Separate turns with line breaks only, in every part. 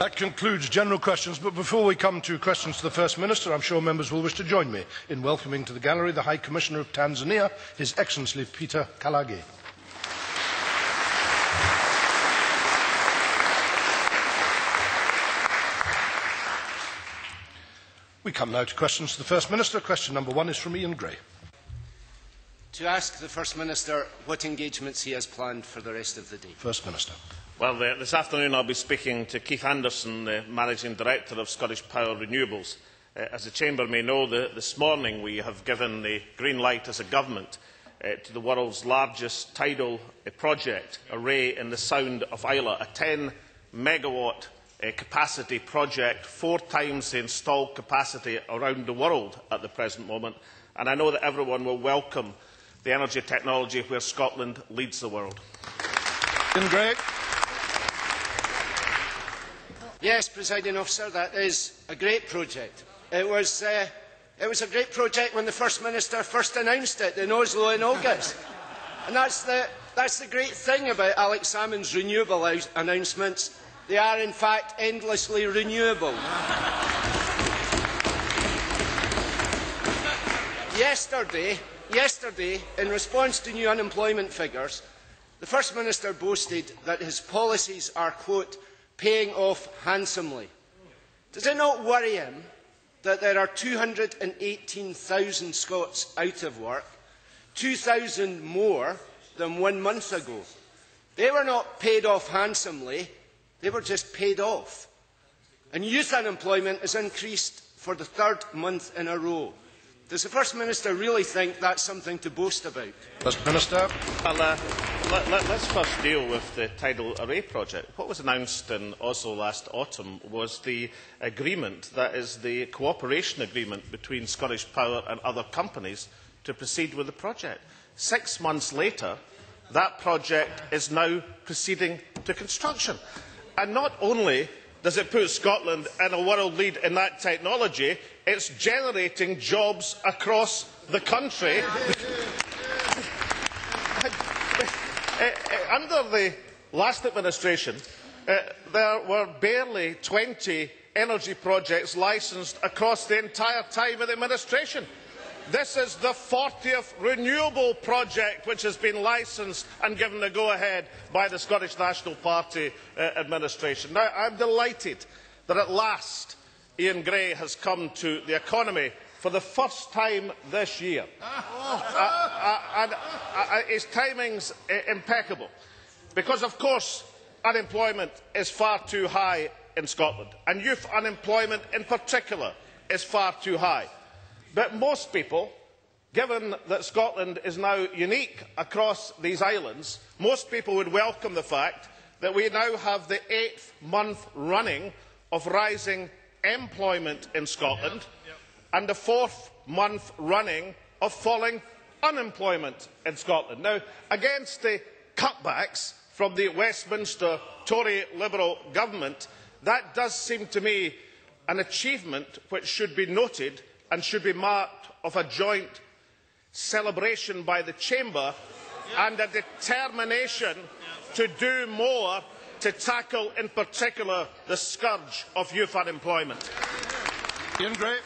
That concludes general questions, but before we come to questions to the First Minister, I am sure members will wish to join me in welcoming to the gallery the High Commissioner of Tanzania, His Excellency Peter Kalage. We come now to questions to the First Minister. Question number 1 is from Ian Gray.
To ask the First Minister what engagements he has planned for the rest of the day.
First Minister.
Well, this afternoon I'll be speaking to Keith Anderson, the Managing Director of Scottish Power Renewables. As the Chamber may know, this morning we have given the green light as a government to the world's largest tidal project array in the Sound of Islay, a 10-megawatt capacity project, 4 times the installed capacity around the world at the present moment. And I know that everyone will welcome the energy technology where Scotland leads the world.
Gray.
Yes, Presiding Officer, that is a great project. It was a great project when the First Minister first announced it in Oslo in August. And that's the great thing about Alex Salmond's renewable announcements. They are, in fact, endlessly renewable. Yesterday, in response to new unemployment figures, the First Minister boasted that his policies are, quote, paying off handsomely. Does it not worry him that there are 218,000 Scots out of work, 2,000 more than 1 month ago? They were not paid off handsomely, they were just paid off. And youth unemployment has increased for the 3rd month in a row. Does the First Minister really think that's something to boast about?
First Minister.
Well, let's first deal with the tidal array project. What was announced in Oslo last autumn was the agreement, that is the cooperation agreement between Scottish Power and other companies to proceed with the project. 6 months later, that project is now proceeding to construction. And not only does it put Scotland in a world lead in that technology, it's generating jobs across the country. Under the last administration, there were barely 20 energy projects licensed across the entire time of the administration. This is the 40th renewable project which has been licensed and given the go-ahead by the Scottish National Party administration. Now, I am delighted that at last Ian Gray has come to the economy for the first time this year. And his timing's impeccable, because, of course, unemployment is far too high in Scotland, and youth unemployment in particular is far too high. But most people, given that Scotland is now unique across these islands, most people would welcome the fact that we now have the 8th month running of rising employment in Scotland and the 4th month running of falling unemployment in Scotland. Now, against the cutbacks from the Westminster Tory Liberal government, that does seem to me an achievement which should be noted and should be marked of a joint celebration by the Chamber and a determination to do more to tackle, in particular, the scourge of youth unemployment.
Ian Gray.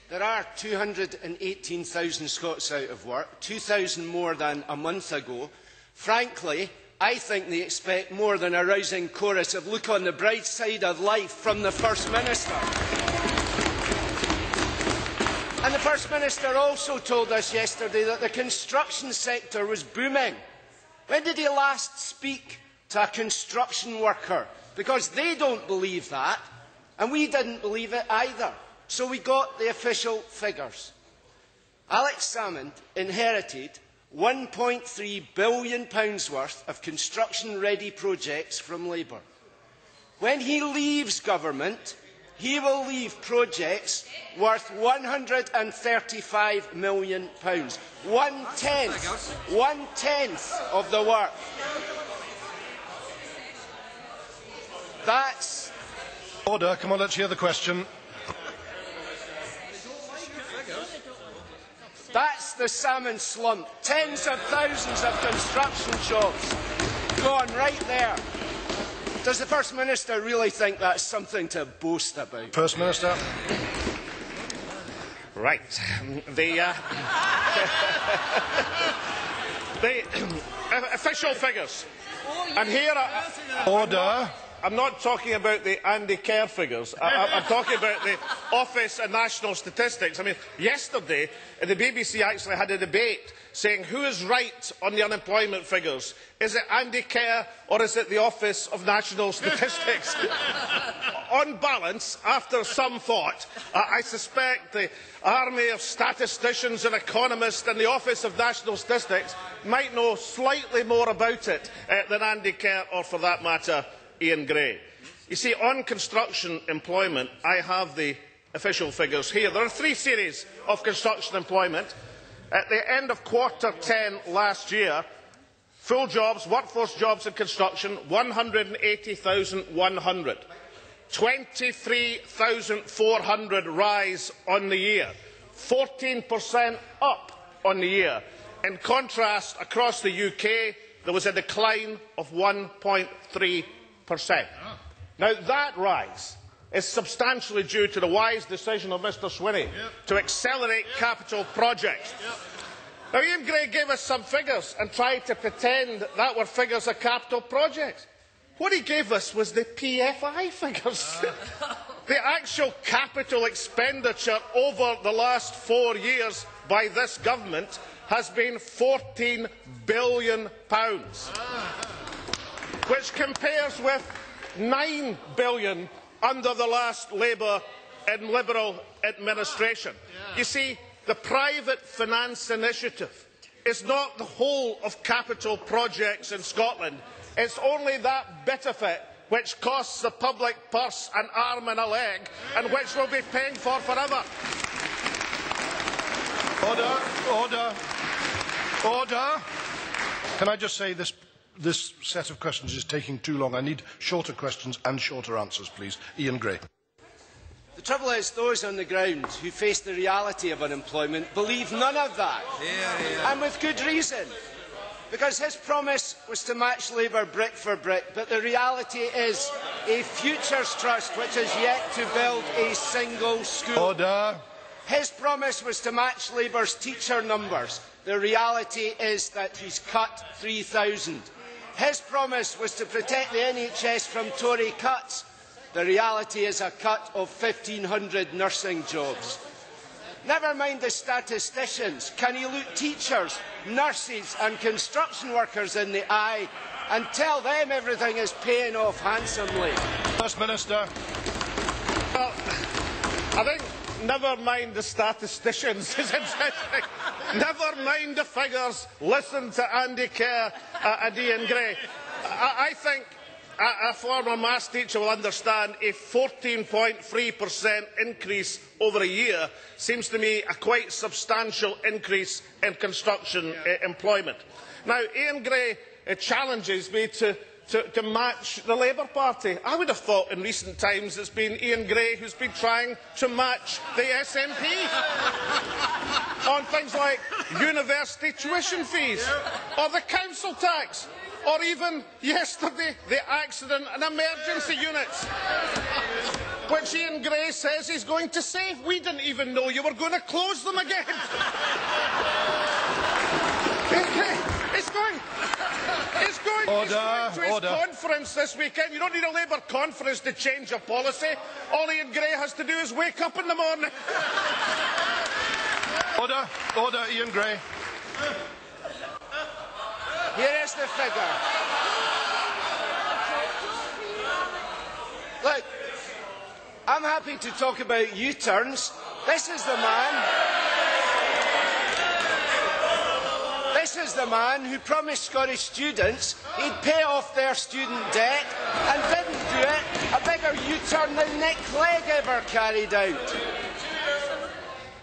There are 218,000 Scots out of work, 2,000 more than a month ago. Frankly, I think they expect more than a rousing chorus of "Look on the bright side of life" from the First Minister. And the First Minister also told us yesterday that the construction sector was booming. When did he last speak to a construction worker? Because they don't believe that, and we didn't believe it either. So we got the official figures. Alex Salmond inherited £1.3 billion worth of construction-ready projects from Labour. When he leaves government, he will leave projects worth £135 million. One-tenth of the work. That's...
Order. Come on, let's hear the question.
That's the salmon slump. Tens of thousands of construction jobs gone right there. Does the First Minister really think that's something to boast about?
First Minister.
Right. The official figures. And here
Order.
I'm not talking about the Andy Kerr figures. I'm talking about the Office of National Statistics. I mean, yesterday, the BBC actually had a debate saying who is right on the unemployment figures. Is it Andy Kerr or is it the Office of National Statistics? On balance, after some thought, I suspect the army of statisticians and economists in the Office of National Statistics might know slightly more about it than Andy Kerr or, for that matter, Ian Gray. You see, on construction employment, I have the official figures here. There are three series of construction employment. At the end of quarter 10 last year, full jobs, workforce jobs in construction, 180,100. 23,400 rise on the year. 14% up on the year. In contrast, across the UK, there was a decline of 1.3%. Now, that rise is substantially due to the wise decision of Mr Swinney to accelerate capital projects. Now, Ian Gray gave us some figures and tried to pretend that were figures of capital projects. What he gave us was the PFI figures. The actual capital expenditure over the last 4 years by this government has been £14 billion, which compares with £9 billion under the last Labour and Liberal administration. You see, the private finance initiative is not the whole of capital projects in Scotland. It's only that bit of it which costs the public purse an arm and a leg and which we'll be paying for forever.
Order. Order. Order. Can I just say this set of questions is taking too long. I need shorter questions and shorter answers, please. Ian Gray.
The trouble is, those on the ground who face the reality of unemployment believe none of that. And with good reason. Because his promise was to match Labour brick for brick, but the reality is a futures trust which has yet to build a single school.
Order.
His promise was to match Labour's teacher numbers. The reality is that he's cut 3,000. His promise was to protect the NHS from Tory cuts. The reality is a cut of 1,500 nursing jobs. Never mind the statisticians. Can he look teachers, nurses and construction workers in the eye and tell them everything is paying off handsomely?
First Minister.
Well, I think never mind the statisticians is interesting. Never mind the figures. Listen to Andy Kerr and Ian Gray. I think a former maths teacher will understand a 14.3% increase over a year seems to me a quite substantial increase in construction employment. Now, Ian Gray challenges me to match the Labour Party. I would have thought in recent times it's been Ian Gray who's been trying to match the SNP on things like university tuition fees or the council tax, or even yesterday the accident and emergency units, which Ian Gray says he's going to save. We didn't even know you were going to close them again. He's going to his conference this weekend. You don't need a Labour conference to change your policy. All Ian Gray has to do is wake up in the morning.
Order. Order, Ian Gray.
Here is the figure. Look, I'm happy to talk about U-turns. This is the man. This is the man who promised Scottish students he'd pay off their student debt and didn't do it. A bigger U-turn than Nick Clegg ever carried out.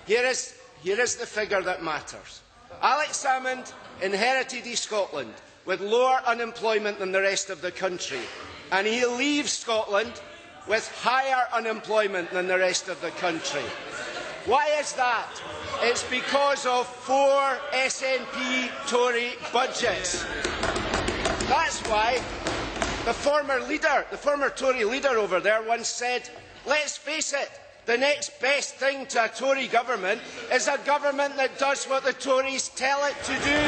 Here is the figure that matters. Alex Salmond inherited East Scotland with lower unemployment than the rest of the country, and he leaves Scotland with higher unemployment than the rest of the country. Why is that? It's because of 4 SNP Tory budgets. That's why The former Tory leader over there once said, let's face it, the next best thing to a Tory government is a government that does what the Tories tell it to do.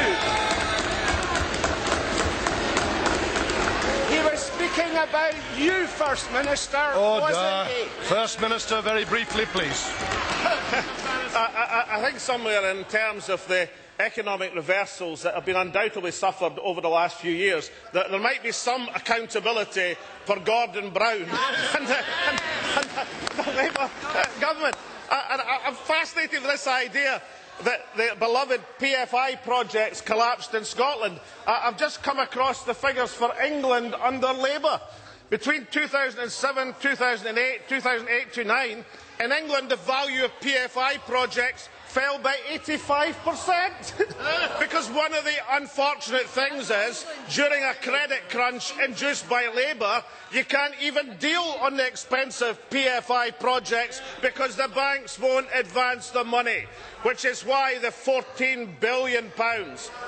He was speaking about you, First Minister, wasn't he?
First Minister, very briefly, please.
I think somewhere in terms of the economic reversals that have been undoubtedly suffered over the last few years, that there might be some accountability for Gordon Brown and the Labour government. I'm fascinated with this idea that the beloved PFI projects collapsed in Scotland. I've just come across the figures for England under Labour. Between 2007, 2008, 2008-2009, in England the value of PFI projects fell by 85%. Because one of the unfortunate things is, during a credit crunch induced by Labour, you can't even deal on the expensive PFI projects because the banks won't advance the money, which is why the £14 billion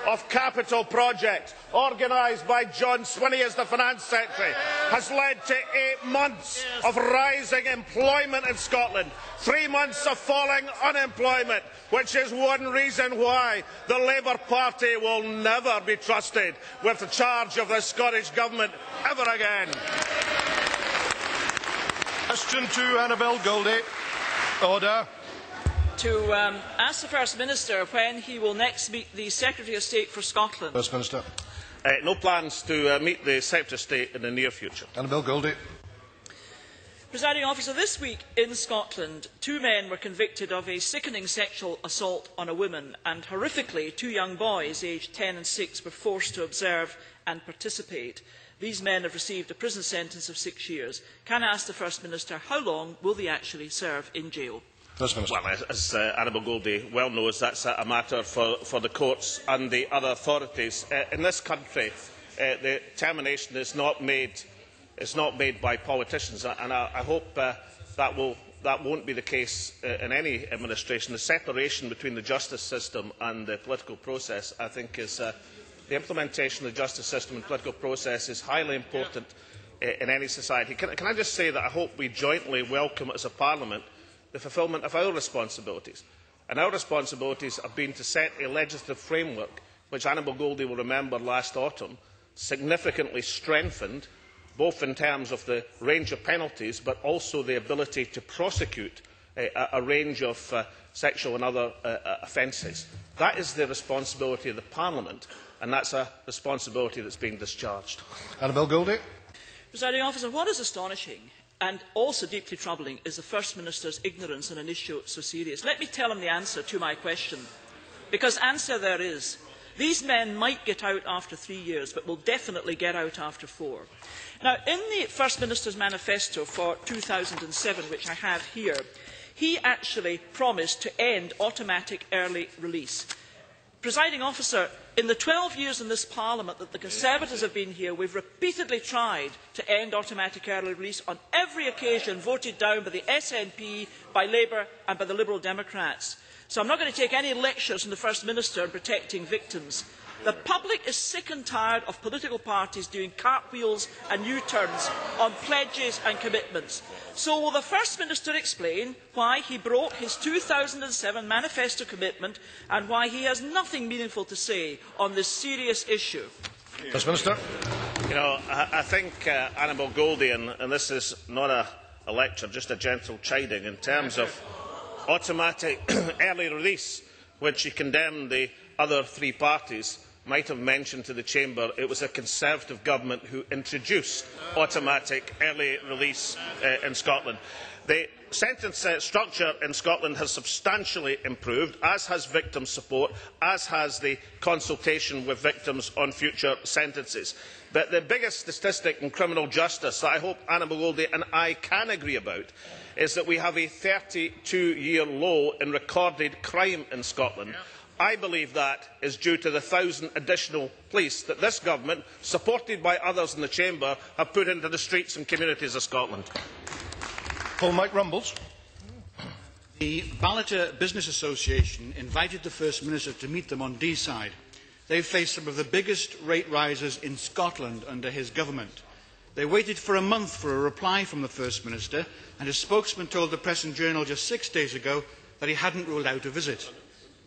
of capital projects organised by John Swinney as the Finance Secretary has led to 8 months of rising employment in Scotland, 3 months of falling unemployment, which is one reason why the Labour Party will never be trusted with the charge of the Scottish Government ever again.
Question to Annabel Goldie. Order.
To ask the First Minister when he will next meet the Secretary of State for Scotland.
First Minister.
No plans to meet the Secretary of State in the near future.
Annabel Goldie.
Presiding Officer, this week in Scotland, 2 men were convicted of a sickening sexual assault on a woman, and horrifically 2 young boys aged 10 and 6 were forced to observe and participate. These men have received a prison sentence of 6 years. Can I ask the First Minister, how long will they actually serve in jail?
First Minister.
Well, as Annabel Goldie well knows, that's a matter for the courts and the other authorities. In this country, the termination is not made by politicians, and I hope that won't be the case in any administration. The separation between the justice system and the political process, I think, is the implementation of the justice system and political process is highly important in any society. Can I just say that I hope we jointly welcome as a Parliament the fulfilment of our responsibilities. And our responsibilities have been to set a legislative framework, which Annabel Goldie will remember last autumn, significantly strengthened, both in terms of the range of penalties, but also the ability to prosecute a range of sexual and other offences. That is the responsibility of the Parliament, and that's a responsibility that's being discharged.
Annabel Goldie.
Presiding Officer, what is astonishing and also deeply troubling is the First Minister's ignorance on an issue so serious. Let me tell him the answer to my question, because answer there is. These men might get out after 3 years, but will definitely get out after 4. Now, in the First Minister's manifesto for 2007, which I have here, he actually promised to end automatic early release. Presiding Officer, in the 12 years in this Parliament that the Conservatives have been here, we've repeatedly tried to end automatic early release, on every occasion voted down by the SNP, by Labour and by the Liberal Democrats. So I'm not going to take any lectures from the First Minister on protecting victims. The public is sick and tired of political parties doing cartwheels and U-turns on pledges and commitments. So will the First Minister explain why he broke his 2007 manifesto commitment and why he has nothing meaningful to say on this serious issue?
First Minister.
You know, I think Annabel Goldie, and this is not a lecture, just a gentle chiding, in terms of automatic early release, which he condemned the other 3 parties, might have mentioned to the Chamber it was a Conservative government who introduced automatic early release in Scotland. The sentence structure in Scotland has substantially improved, as has victim support, as has the consultation with victims on future sentences. But the biggest statistic in criminal justice that I hope Annabel Goldie and I can agree about is that we have a 32-year low in recorded crime in Scotland. I believe that is due to the 1,000 additional police that this government, supported by others in the Chamber, have put into the streets and communities of Scotland.
Paul Mike Rumbles.
The Ballater Business Association invited the First Minister to meet them on Deeside. They face some of the biggest rate rises in Scotland under his government. They waited for a month for a reply from the First Minister, and his spokesman told the Press and Journal just 6 days ago that he hadn't ruled out a visit.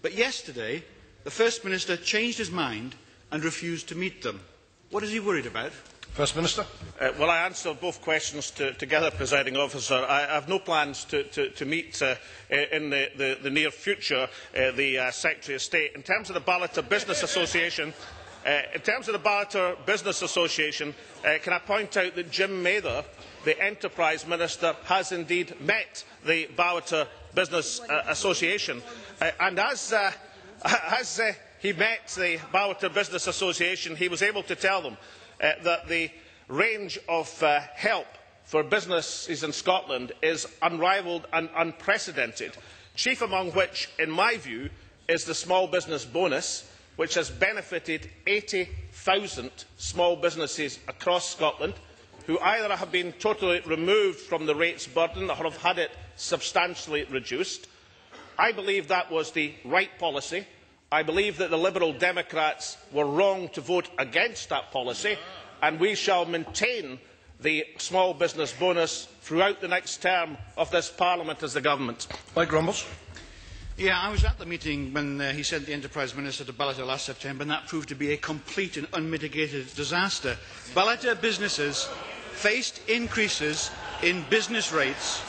But yesterday, the First Minister changed his mind and refused to meet them. What is he worried about?
First Minister.
Well, I answered both questions together, Presiding Officer. I have no plans to meet in the near future the Secretary of State. In terms of the Ballater Business Association, can I point out that Jim Mather, the Enterprise Minister, has indeed met the Ballater Business Association, and as he met the Ballater Business Association, he was able to tell them that the range of help for businesses in Scotland is unrivalled and unprecedented, chief among which, in my view, is the small business bonus, which has benefited 80,000 small businesses across Scotland, who either have been totally removed from the rates burden or have had it substantially reduced. I believe that was the right policy. I believe that the Liberal Democrats were wrong to vote against that policy, and we shall maintain the small business bonus throughout the next term of this Parliament as the Government.
Mike Rumbles.
Yeah, I was at the meeting when he sent the Enterprise Minister to Ballater last September, and that proved to be a complete and unmitigated disaster. Ballater businesses faced increases in business rates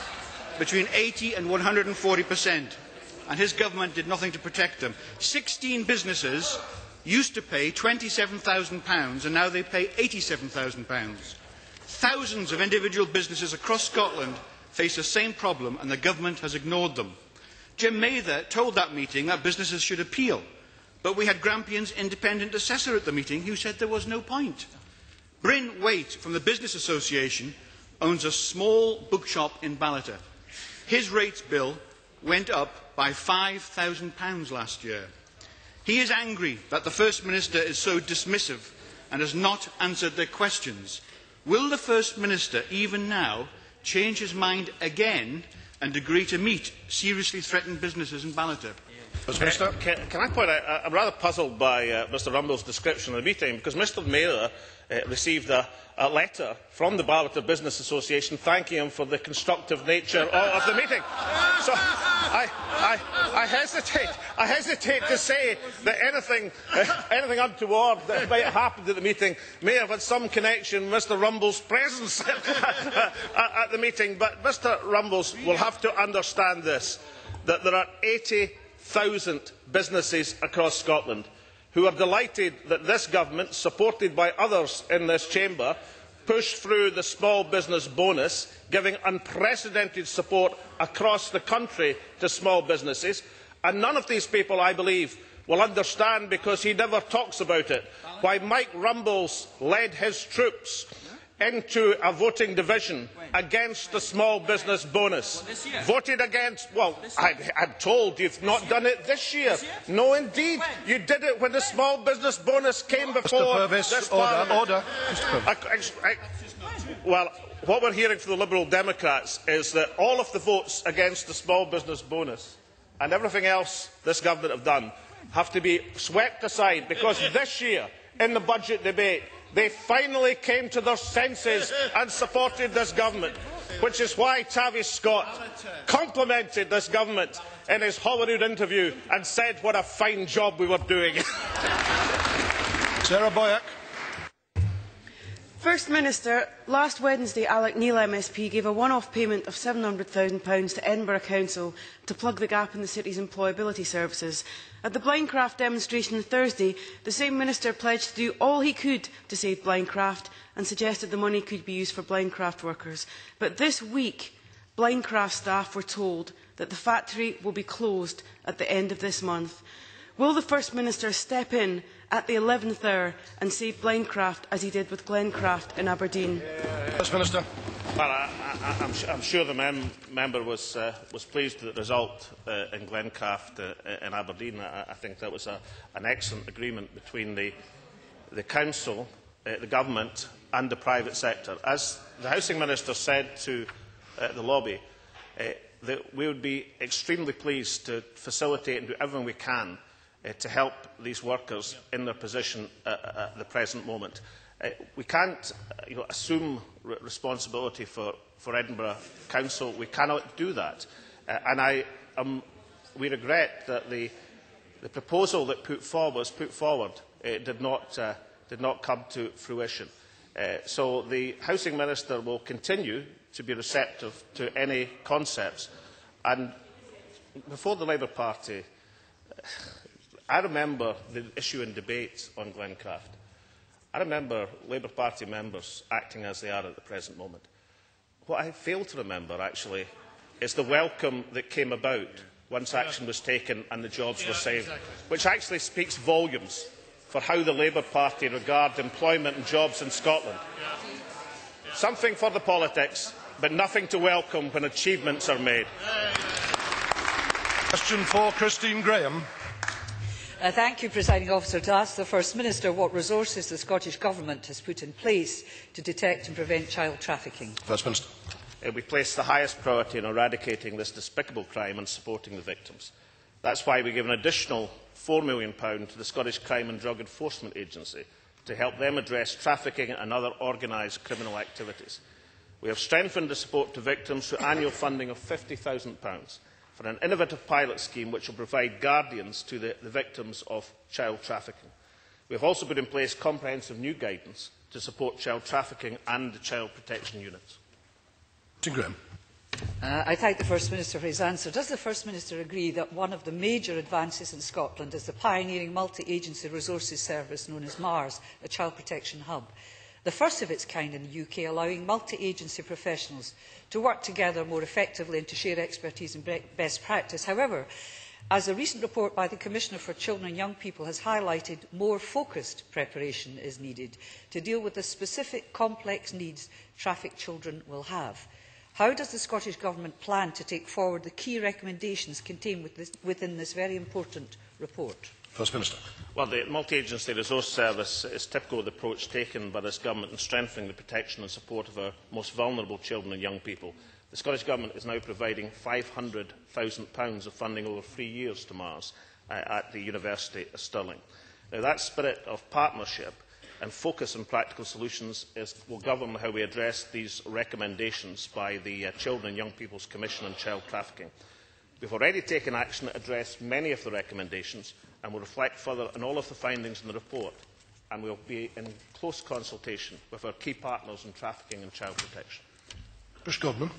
between 80 and 140%. And his government did nothing to protect them. 16 businesses used to pay £27,000 and now they pay £87,000. Thousands of individual businesses across Scotland face the same problem and the government has ignored them. Jim Mather told that meeting that businesses should appeal, but we had Grampian's independent assessor at the meeting who said there was no point. Bryn Waite from the Business Association owns a small bookshop in Ballater. His rates bill went up by £5,000 last year. He is angry that the First Minister is so dismissive and has not answered their questions. Will the First Minister, even now, change his mind again and agree to meet seriously threatened businesses in Ballater?
Can I point out, I'm rather puzzled by Mr Rumble's description of the meeting, because Mr Mather received a letter from the Ballater Business Association thanking him for the constructive nature of the meeting. So I hesitate to say that anything untoward that might have happened at the meeting may have had some connection with Mr Rumble's presence at the meeting. But Mr Rumbles will have to understand this, that there are 80,000 businesses across Scotland who are delighted that this government, supported by others in this chamber, pushed through the small business bonus, giving unprecedented support across the country to small businesses. And none of these people, I believe, will understand, because he never talks about it, why Mike Rumbles led his troops into a voting division against the small business bonus. Voted against, well, I'm told you've not done it this year. No, indeed. You did it when the small business bonus came before this Parliament. Well, what we're hearing from the Liberal Democrats is that all of the votes against the small business bonus and everything else this government have done have to be swept aside, because this year, in the budget debate, they finally came to their senses and supported this government, which is why Tavish Scott complimented this government in his Holyrood interview and said what a fine job we were doing.
Sarah Boyack.
First Minister, last Wednesday Alec Neil MSP gave a one-off payment of £700,000 to Edinburgh Council to plug the gap in the city's employability services. At the Blindcraft demonstration on Thursday, the same minister pledged to do all he could to save Blindcraft and suggested the money could be used for Blindcraft workers. But this week, Blindcraft staff were told that the factory will be closed at the end of this month. Will the First Minister step in at the 11th hour and save Blindcraft as he did with Glencraft in Aberdeen?
First Minister.
Well, I'm sure the member was pleased with the result in Glencraft in Aberdeen. I think that was an excellent agreement between the Council, the Government and the private sector. As the Housing Minister said to the lobby, that we would be extremely pleased to facilitate and do everything we can to help these workers in their position at the present moment. We can't assume responsibility for Edinburgh Council. We cannot do that. We regret that the proposal that was put forward did not come to fruition. So the Housing Minister will continue to be receptive to any concepts. And before the Labour Party, I remember the issue in debate on Glencraft. I remember Labour Party members acting as they are at the present moment. What I fail to remember, actually, is the welcome that came about once action was taken and the jobs were saved, which actually speaks volumes for how the Labour Party regard employment and jobs in Scotland. Something for the politics, but nothing to welcome when achievements are made.
Question for Christine Graham.
Thank you, Presiding Officer. To ask the First Minister what resources the Scottish Government has put in place to detect and prevent child trafficking.
First Minister.
We place the highest priority in eradicating this despicable crime and supporting the victims. That is why we give an additional £4 million to the Scottish Crime and Drug Enforcement Agency to help them address trafficking and other organised criminal activities. We have strengthened the support to victims through annual funding of £50,000 for an innovative pilot scheme which will provide guardians to the victims of child trafficking. We have also put in place comprehensive new guidance to support child trafficking and the child protection units.
Graham.
I thank the First Minister for his answer. Does the First Minister agree that one of the major advances in Scotland is the pioneering multi-agency resources service known as MARS, a child protection hub? The first of its kind in the UK, allowing multi-agency professionals to work together more effectively and to share expertise and best practice. However, as a recent report by the Commissioner for Children and Young People has highlighted, more focused preparation is needed to deal with the specific complex needs trafficked children will have. How does the Scottish Government plan to take forward the key recommendations contained within this very important report?
First Minister.
Well, the multi-agency resource service is typical of the approach taken by this Government in strengthening the protection and support of our most vulnerable children and young people. The Scottish Government is now providing £500,000 of funding over 3 years to MARS at the University of Stirling. Now, that spirit of partnership and focus on practical solutions will govern how we address these recommendations by the Children and Young People's Commission on Child Trafficking. We have already taken action to address many of the recommendations and will reflect further on all of the findings in the report, and we will be in close consultation with our key partners in trafficking and child protection.
Ms Godman.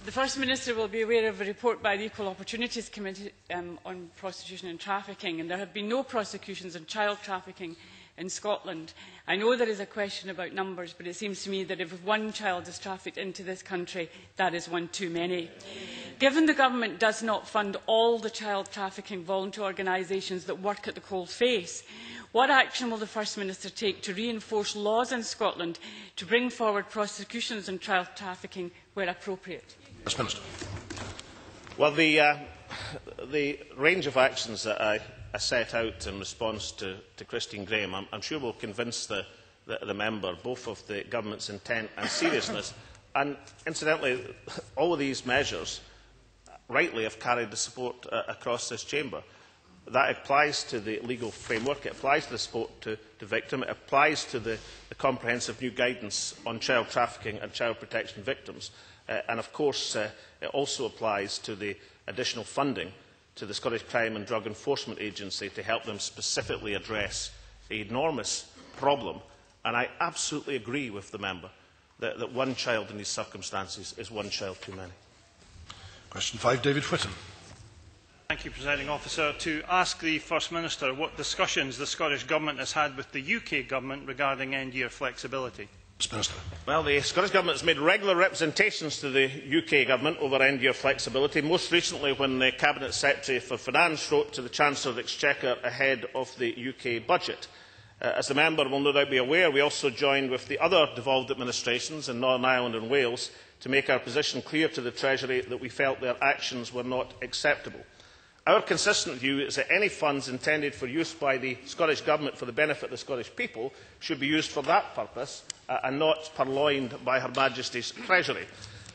The First Minister will be aware of a report by the Equal Opportunities Committee on prostitution and trafficking, and there have been no prosecutions on child trafficking in Scotland. I know there is a question about numbers, but it seems to me that if one child is trafficked into this country, that is one too many. Given the Government does not fund all the child trafficking voluntary organisations that work at the cold face, what action will the First Minister take to reinforce laws in Scotland to bring forward prosecutions on child trafficking where appropriate?
First Minister.
Well, the range of actions that I set out in response to Christine Graham, I'm sure will convince the member both of the Government's intent and seriousness. And incidentally, all of these measures rightly have carried the support across this chamber. That applies to the legal framework, it applies to the support to victims, it applies to the comprehensive new guidance on child trafficking and child protection victims, and of course it also applies to the additional funding to the Scottish Crime and Drug Enforcement Agency to help them specifically address an enormous problem. And I absolutely agree with the member that one child in these circumstances is one child too many.
Question 5, David Whittam.
Thank you, Presiding Officer. To ask the First Minister what discussions the Scottish Government has had with the UK Government regarding end-year flexibility.
Minister.
Well, the Scottish Government has made regular representations to the UK Government over end-year flexibility, most recently when the Cabinet Secretary for Finance wrote to the Chancellor of the Exchequer ahead of the UK budget. As the member will no doubt be aware, we also joined with the other devolved administrations in Northern Ireland and Wales to make our position clear to the Treasury that we felt their actions were not acceptable. Our consistent view is that any funds intended for use by the Scottish Government for the benefit of the Scottish people should be used for that purpose and not purloined by Her Majesty's Treasury.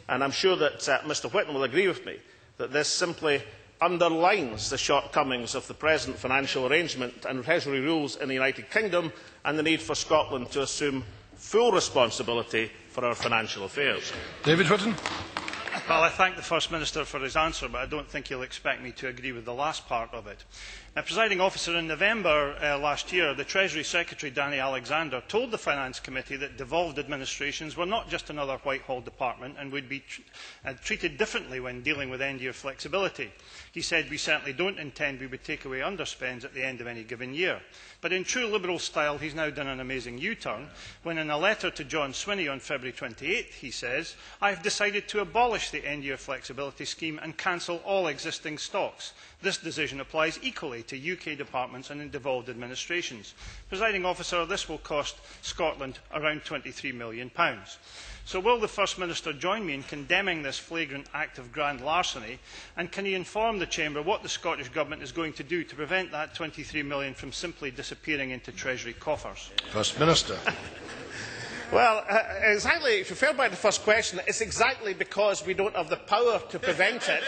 And I am sure that Mr Whittam will agree with me that this simply underlines the shortcomings of the present financial arrangement and Treasury rules in the United Kingdom and the need for Scotland to assume full responsibility for our financial affairs.
David Whitton.
Well, I thank the First Minister for his answer, but I don't think he'll expect me to agree with the last part of it. Now, Presiding Officer, in November last year, the Treasury Secretary, Danny Alexander, told the Finance Committee that devolved administrations were not just another Whitehall department and would be treated differently when dealing with end-year flexibility. He said, "We certainly don't intend we would take away underspends at the end of any given year." But in true Liberal style, he's now done an amazing U-turn when, in a letter to John Swinney on February 28, he says, "I have decided to abolish the end-year flexibility scheme and cancel all existing stocks. This decision applies equally to UK departments and in devolved administrations." Presiding Officer, this will cost Scotland around £23 million. So will the First Minister join me in condemning this flagrant act of grand larceny, and can he inform the Chamber what the Scottish Government is going to do to prevent that £23 million from simply disappearing into Treasury coffers?
First Minister.
Well, exactly, if you refer back to the first question, it's exactly because we don't have the power to prevent it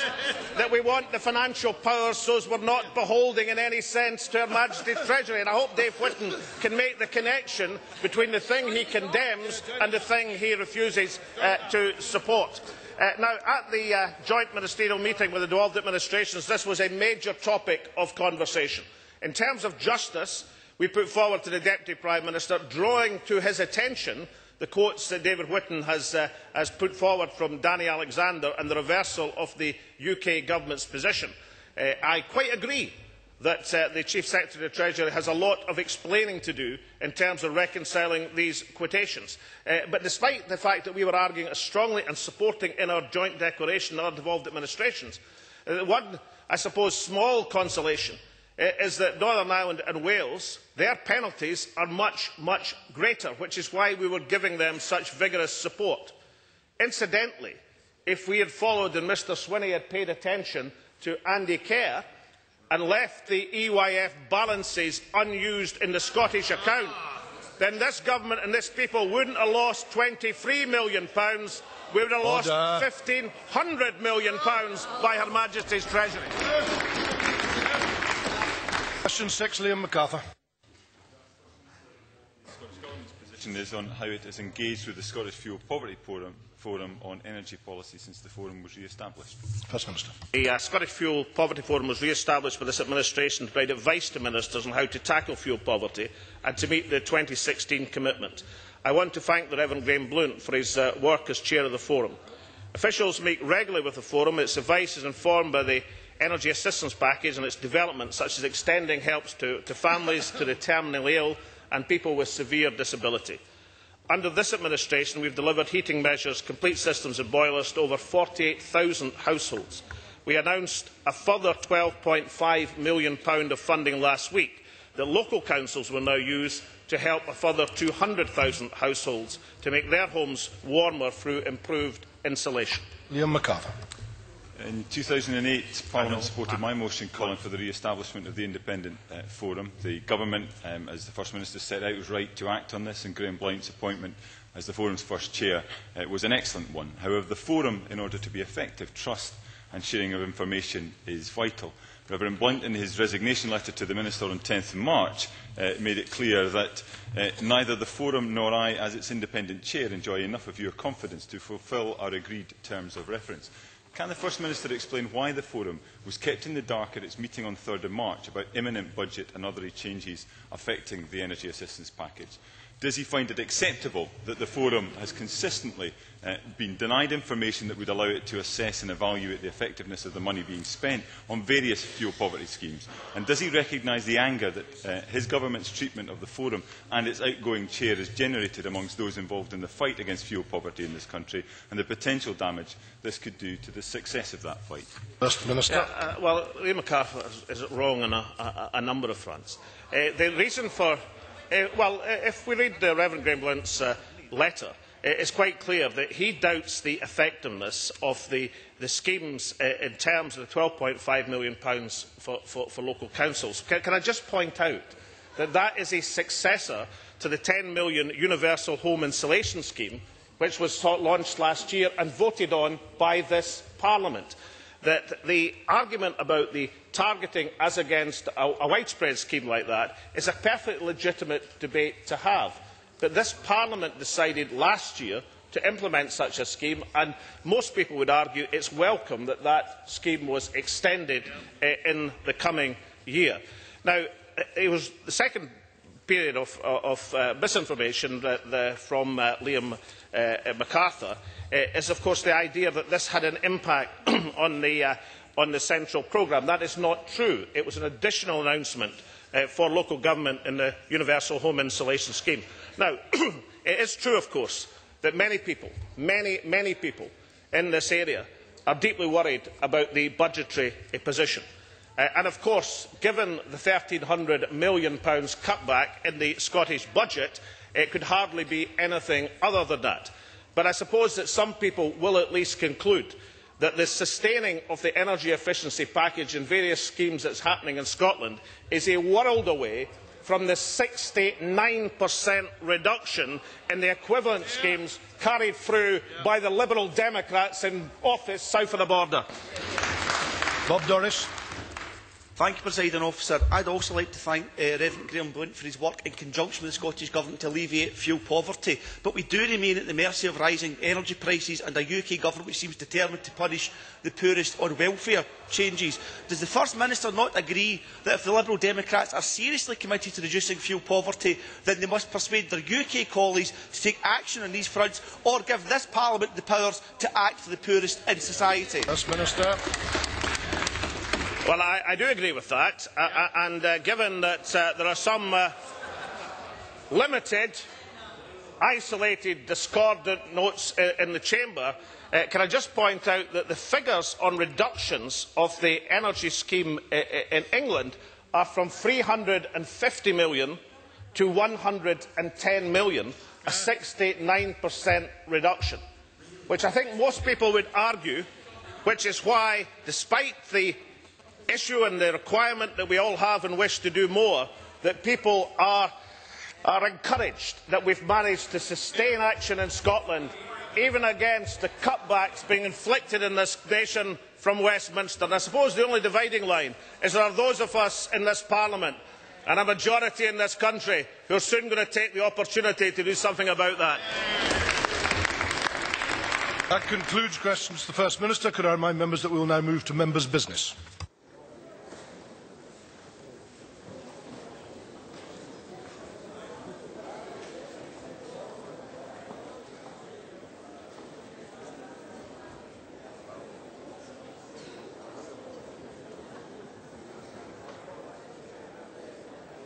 that we want the financial powers so as we're not beholding in any sense to Her Majesty's Treasury. And I hope Dave Whitton can make the connection between the thing he condemns and the thing he refuses to support. Now, at the joint ministerial meeting with the devolved administrations, this was a major topic of conversation. In terms of justice, we put forward to the Deputy Prime Minister, drawing to his attention the quotes that David Whitton has put forward from Danny Alexander and the reversal of the UK Government's position. I quite agree that the Chief Secretary of the Treasury has a lot of explaining to do in terms of reconciling these quotations. But despite the fact that we were arguing as strongly and supporting in our joint declaration our devolved administrations, one, I suppose, small consolation is that Northern Ireland and Wales, their penalties are much, much greater, which is why we were giving them such vigorous support. Incidentally, if we had followed and Mr Swinney had paid attention to Andy Kerr and left the EYF balances unused in the Scottish account, then this government and this people wouldn't have lost £23 million. We would have lost £1,500 million by Her Majesty's Treasury.
Question 6, Liam MacArthur.
Scottish Government's position is on how it has engaged with the Scottish Fuel Poverty Forum on energy policy since the forum was re-established.
First Minister.
The Scottish Fuel Poverty Forum was re-established by this administration to provide advice to ministers on how to tackle fuel poverty and to meet the 2016 commitment. I want to thank the Reverend Graham Blunt for his work as chair of the forum. Officials meet regularly with the forum. Its advice is informed by the energy assistance package and its development, such as extending helps to families, to the terminally ill and people with severe disability. Under this administration, we have delivered heating measures, complete systems and boilers to over 48,000 households. We announced a further £12.5 million of funding last week that local councils will now use to help a further 200,000 households to make their homes warmer through improved insulation.
Liam MacArthur.
In 2008, Parliament supported my motion calling for the re-establishment of the Independent Forum. The Government, as the First Minister set out, was right to act on this, and Graham Blount's appointment as the Forum's first chair was an excellent one. However, the Forum, in order to be effective, trust and sharing of information is vital. Reverend Blount, in his resignation letter to the Minister on 10th March, made it clear that neither the Forum nor I, as its independent chair, enjoy enough of your confidence to fulfil our agreed terms of reference. Can the First Minister explain why the Forum was kept in the dark at its meeting on 3rd March about imminent budget and other changes affecting the energy assistance package? Does he find it acceptable that the Forum has consistently been denied information that would allow it to assess and evaluate the effectiveness of the money being spent on various fuel poverty schemes? And does he recognise the anger that his government's treatment of the Forum and its outgoing chair has generated amongst those involved in the fight against fuel poverty in this country, and the potential damage this could do to the success of that fight?
First Minister.
Well, Liam MacArthur is wrong on a number of fronts. The reason for if we read Reverend Graham Blount's letter, it is quite clear that he doubts the effectiveness of the schemes in terms of the £12.5 million for local councils. Can I just point out that that is a successor to the £10 million Universal Home Insulation Scheme, which was launched last year and voted on by this Parliament. that the argument about the targeting as against a widespread scheme like that is a perfectly legitimate debate to have. But this Parliament decided last year to implement such a scheme, and most people would argue it is welcome that that scheme was extended in the coming year. Now, it was the second period of misinformation from Liam MacArthur is, of course, the idea that this had an impact on the central programme. That is not true. It was an additional announcement for local government in the Universal Home Insulation Scheme. Now, it is true, of course, that many people in this area are deeply worried about the budgetary position. And of course, given the £1,300 million cutback in the Scottish budget, it could hardly be anything other than that. But I suppose that some people will at least conclude that the sustaining of the energy efficiency package and various schemes that is happening in Scotland is a world away from the 69% reduction in the equivalent schemes carried through by the Liberal Democrats in office south of the border.
Bob Doris.
Thank you, Presiding Officer. I would also like to thank Reverend Graham Blunt for his work in conjunction with the Scottish Government to alleviate fuel poverty. But we do remain at the mercy of rising energy prices and a UK Government which seems determined to punish the poorest on welfare changes. Does the First Minister not agree that if the Liberal Democrats are seriously committed to reducing fuel poverty, then they must persuade their UK colleagues to take action on these fronts, or give this Parliament the powers to act for the poorest in society?
First Minister.
Well, I do agree with that, and given that there are some limited, isolated, discordant notes in the Chamber, can I just point out that the figures on reductions of the energy scheme in England are from £350 million to £110 million, a 69% reduction, which I think most people would argue, which is why, despite the issue and the requirement that we all have and wish to do more, that people are encouraged that we have managed to sustain action in Scotland, even against the cutbacks being inflicted in this nation from Westminster. And I suppose the only dividing line is there are those of us in this Parliament and a majority in this country who are soon going to take the opportunity to do something about that.
That concludes questions to the First Minister. Could I remind members that we will now move to members' business?